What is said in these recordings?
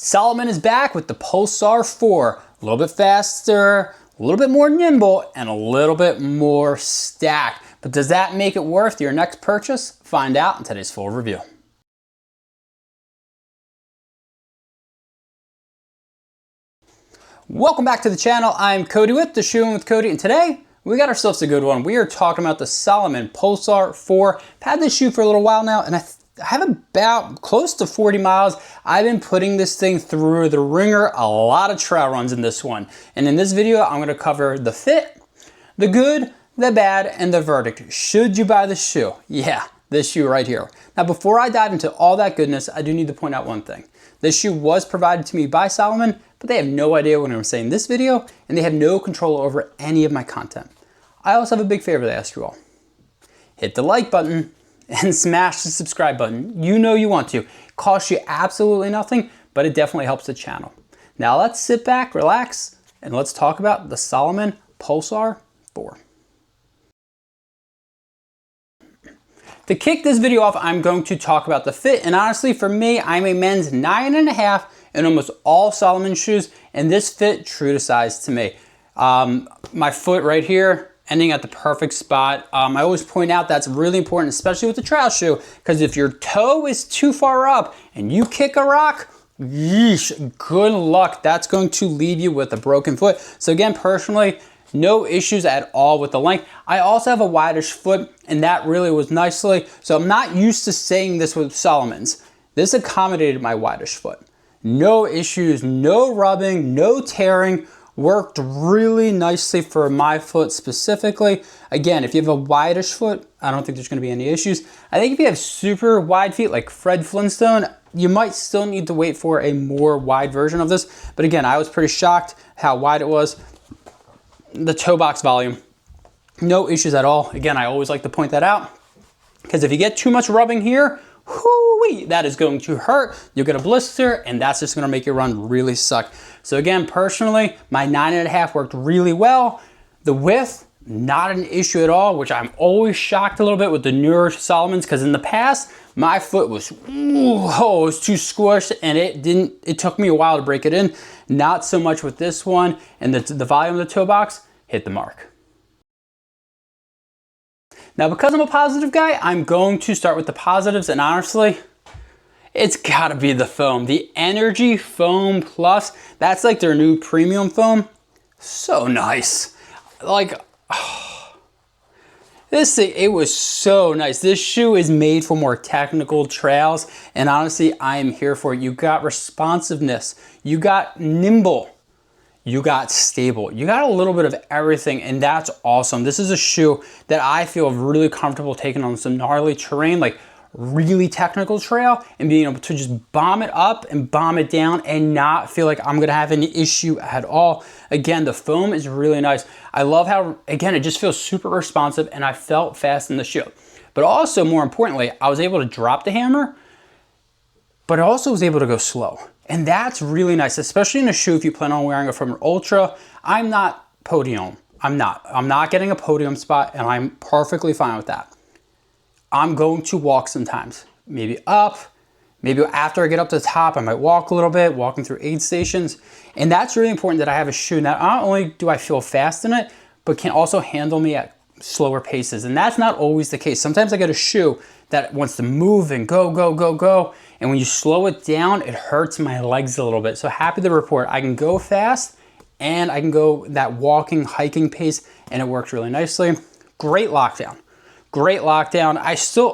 Salomon is back with the Pulsar 4. A little bit faster, a little bit more nimble, and a little bit more stacked. But does that make it worth your next purchase? Find out in today's full review. Welcome back to the channel. I'm Cody with The Shoeing with Cody, and today we got ourselves a good one. We are talking about the Salomon Pulsar 4. I've had this shoe for a little while now, and I have about close to 40 miles. I've been putting this thing through the ringer, a lot of trail runs in this one. And in this video, I'm gonna cover the fit, the good, the bad, and the verdict. Should you buy this shoe? Yeah, this shoe right here. Now, before I dive into all that goodness, I do need to point out one thing. This shoe was provided to me by Salomon, but they have no idea what I'm saying in this video, and they have no control over any of my content. I also have a big favor to ask you all. Hit the like button and smash the subscribe button. You know you want to. It costs you absolutely nothing, but it definitely helps the channel. Now let's sit back, relax, and let's talk about the Salomon Pulsar 4. To kick this video off, I'm going to talk about the fit, and honestly for me, I'm a men's 9.5 in almost all Salomon shoes, and this fit true to size to me. My foot right here, ending at the perfect spot. I always point out that's really important, especially with the trail shoe, because if your toe is too far up and you kick a rock, yeesh, good luck. That's going to leave you with a broken foot. So again, personally, no issues at all with the length. I also have a wideish foot, and that really was nicely. So I'm not used to saying this with Salomons. This accommodated my wideish foot. No issues, no rubbing, no tearing. Worked really nicely for my foot specifically. Again, if you have a wideish foot, I don't think there's gonna be any issues. I think if you have super wide feet like Fred Flintstone, you might still need to wait for a more wide version of this. But again, I was pretty shocked how wide it was. The toe box volume, no issues at all. Again, I always like to point that out, because if you get too much rubbing here, whoo-wee, that is going to hurt. You'll get a blister, and that's just gonna make your run really suck. So again, personally, my 9.5 worked really well. The width, not an issue at all, which I'm always shocked a little bit with the newer Salomons, because in the past, my foot was, it was too squished, and it took me a while to break it in. Not so much with this one, and the volume of the toe box hit the mark. Now, because I'm a positive guy, I'm going to start with the positives, and honestly, it's gotta be the foam. The Energy Foam Plus, that's like their new premium foam. So nice. Like, this thing, it was so nice. This shoe is made for more technical trails, and honestly, I am here for it. You got responsiveness, you got nimble, you got stable, you got a little bit of everything, and that's awesome. This is a shoe that I feel really comfortable taking on some gnarly terrain, like really technical trail, and being able to just bomb it up and bomb it down and not feel like I'm gonna have any issue at all. Again, the foam is really nice. I love how, again, it just feels super responsive, and I felt fast in the shoe. But also, more importantly, I was able to drop the hammer, but I also was able to go slow. And that's really nice, especially in a shoe if you plan on wearing it from an ultra. I'm not podium. I'm not getting a podium spot, and I'm perfectly fine with that. I'm going to walk sometimes, maybe up, maybe after I get up to the top, I might walk a little bit, walking through aid stations. And that's really important, that I have a shoe that not only do I feel fast in it, but can also handle me at slower paces. And that's not always the case. Sometimes I get a shoe that wants to move and go, go, go, go. And when you slow it down, it hurts my legs a little bit. So happy to report, I can go fast and I can go that walking, hiking pace, and it works really nicely. Great lockdown. Great lockdown.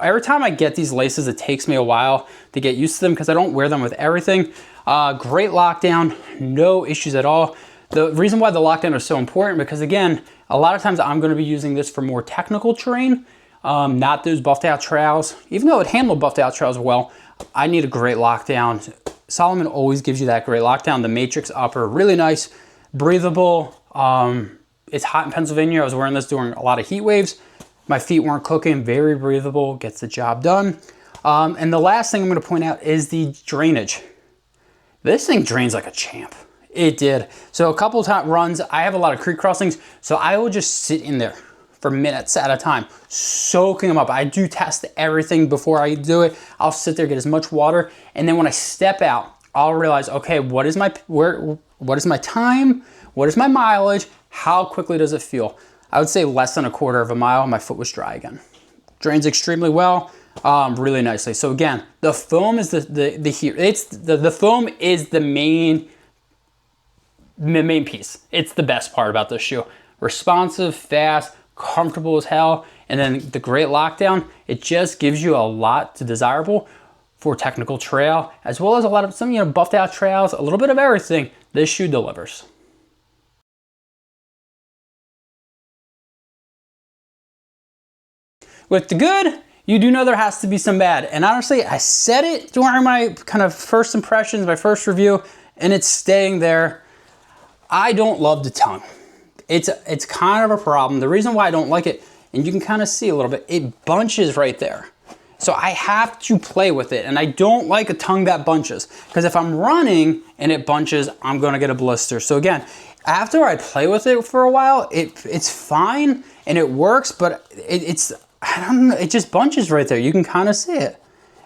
Every time I get these laces, it takes me a while to get used to them because I don't wear them with everything. Great lockdown, no issues at all. The reason why the lockdown is so important, because again, a lot of times I'm gonna be using this for more technical terrain, not those buffed out trails. Even though it handled buffed out trails well, I need a great lockdown. Salomon always gives you that great lockdown. The Matryx upper, really nice, breathable. It's hot in Pennsylvania. I was wearing this during a lot of heat waves. My feet weren't cooking, very breathable, gets the job done. And the last thing I'm gonna point out is the drainage. This thing drains like a champ. It did. So a couple of runs, I have a lot of creek crossings, so I will just sit in there for minutes at a time, soaking them up. I do test everything before I do it. I'll sit there, get as much water, and then when I step out, I'll realize, okay, what is my time? What is my mileage? How quickly does it feel? I would say less than a quarter of a mile, my foot was dry again. Drains extremely well, really nicely. So again, the foam is the foam is the main piece. It's the best part about this shoe. Responsive, fast, comfortable as hell, and then the great lockdown. It just gives you a lot to desirable for technical trail, as well as a lot of some, buffed out trails, a little bit of everything. This shoe delivers. With the good, you do know there has to be some bad. And honestly, I said it during my kind of first impressions, my first review, and it's staying there. I don't love the tongue. It's kind of a problem. The reason why I don't like it, and you can kind of see a little bit, it bunches right there. So I have to play with it, and I don't like a tongue that bunches, because if I'm running and it bunches, I'm gonna get a blister. So again, after I play with it for a while, it's fine and it works, but I don't know, it just bunches right there. You can kind of see it.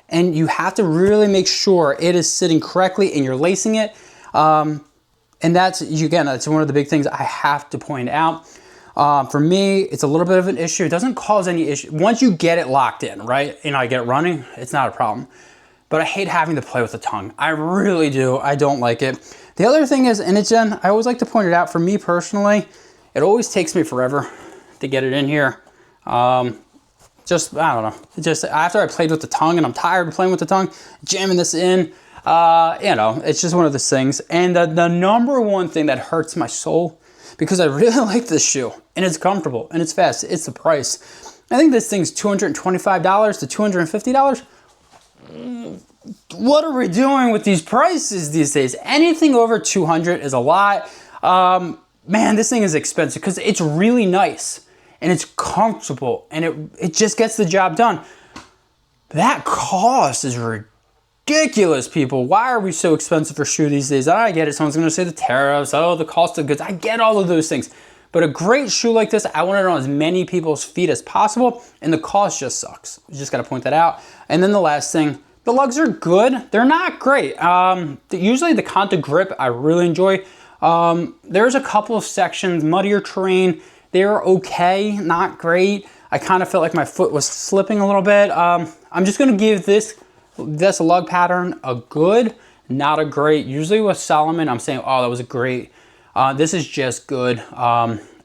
And you have to really make sure it is sitting correctly and you're lacing it. And that's one of the big things I have to point out. For me, it's a little bit of an issue. It doesn't cause any issue. Once you get it locked in, right? I get it running, it's not a problem. But I hate having to play with the tongue. I really do. I don't like it. The other thing is, and I always like to point it out, for me personally, it always takes me forever to get it in here. I don't know. Just after I played with the tongue and I'm tired of playing with the tongue, jamming this in, it's just one of those things. And the number one thing that hurts my soul, because I really like this shoe and it's comfortable and it's fast, it's the price. I think this thing's $225 to $250. What are we doing with these prices these days? Anything over 200 is a lot. Man, this thing is expensive because it's really nice and it's comfortable and it just gets the job done. That cost is ridiculous, people. Why are we so expensive for shoe these days? I get it. Someone's going to say the tariffs, the cost of goods. I get all of those things. But a great shoe like this, I want it on as many people's feet as possible, and the cost just sucks. You just got to point that out. And then the last thing, the lugs are good. They're not great. Usually the Contagrip I really enjoy. There's a couple of sections, muddier terrain. They're okay, not great. I kind of felt like my foot was slipping a little bit. I'm just going to give this lug pattern a good, not a great. Usually with Salomon, I'm saying, oh, that was a great. This is just good.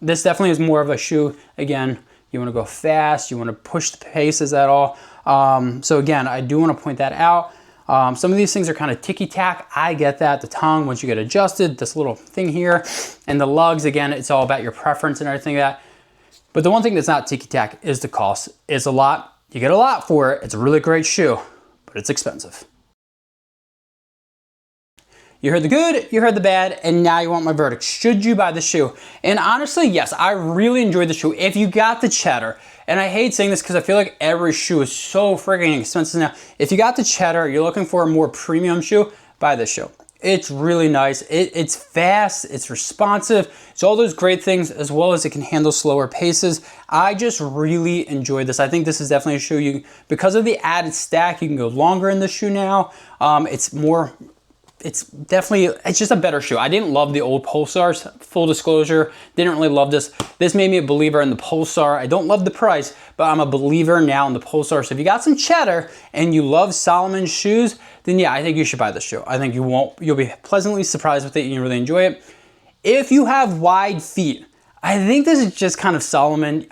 This definitely is more of a shoe. Again, you want to go fast. You want to push the paces at all. So again, I do want to point that out. Some of these things are kind of ticky-tack. I get that. The tongue, once you get adjusted, this little thing here, and the lugs, again, it's all about your preference and everything like that. But the one thing that's not ticky-tack is the cost. It's a lot. You get a lot for it. It's a really great shoe, but it's expensive. You heard the good, you heard the bad, and now you want my verdict. Should you buy the shoe? And honestly, yes, I really enjoyed the shoe. If you got the cheddar, and I hate saying this because I feel like every shoe is so freaking expensive now. If you got the cheddar, you're looking for a more premium shoe, buy this shoe. It's really nice. It's fast, it's responsive. It's all those great things, as well as it can handle slower paces. I just really enjoyed this. I think this is definitely a shoe because of the added stack, you can go longer in the shoe now. It's just a better shoe. I didn't love the old Pulsars, full disclosure. Didn't really love this. This made me a believer in the Pulsar. I don't love the price, but I'm a believer now in the Pulsar. So if you got some cheddar and you love Salomon shoes, then yeah, I think you should buy this shoe. I think you'll be pleasantly surprised with it and you really enjoy it. If you have wide feet, I think this is just kind of Salomon.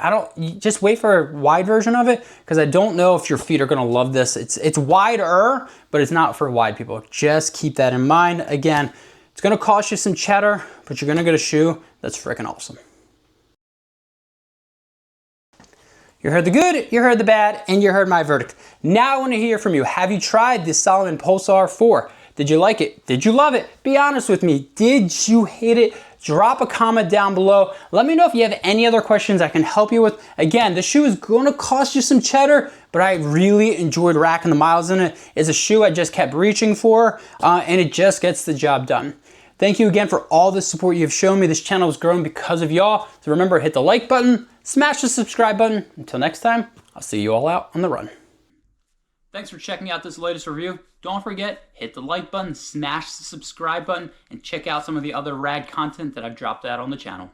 Just wait for a wide version of it, because I don't know if your feet are gonna love this. It's wider, but it's not for wide people. Just keep that in mind. Again, it's gonna cost you some cheddar, but you're gonna get a shoe that's freaking awesome. You heard the good, you heard the bad, and you heard my verdict. Now I wanna hear from you. Have you tried the Salomon Pulsar 4? Did you like it? Did you love it? Be honest with me. Did you hate it? Drop a comment down below. Let me know if you have any other questions I can help you with. Again, the shoe is gonna cost you some cheddar, but I really enjoyed racking the miles in it. It's a shoe I just kept reaching for, and it just gets the job done. Thank you again for all the support you've shown me. This channel is growing because of y'all. So remember, hit the like button, smash the subscribe button. Until next time, I'll see you all out on the run. Thanks for checking out this latest review. Don't forget, hit the like button, smash the subscribe button, and check out some of the other rad content that I've dropped out on the channel.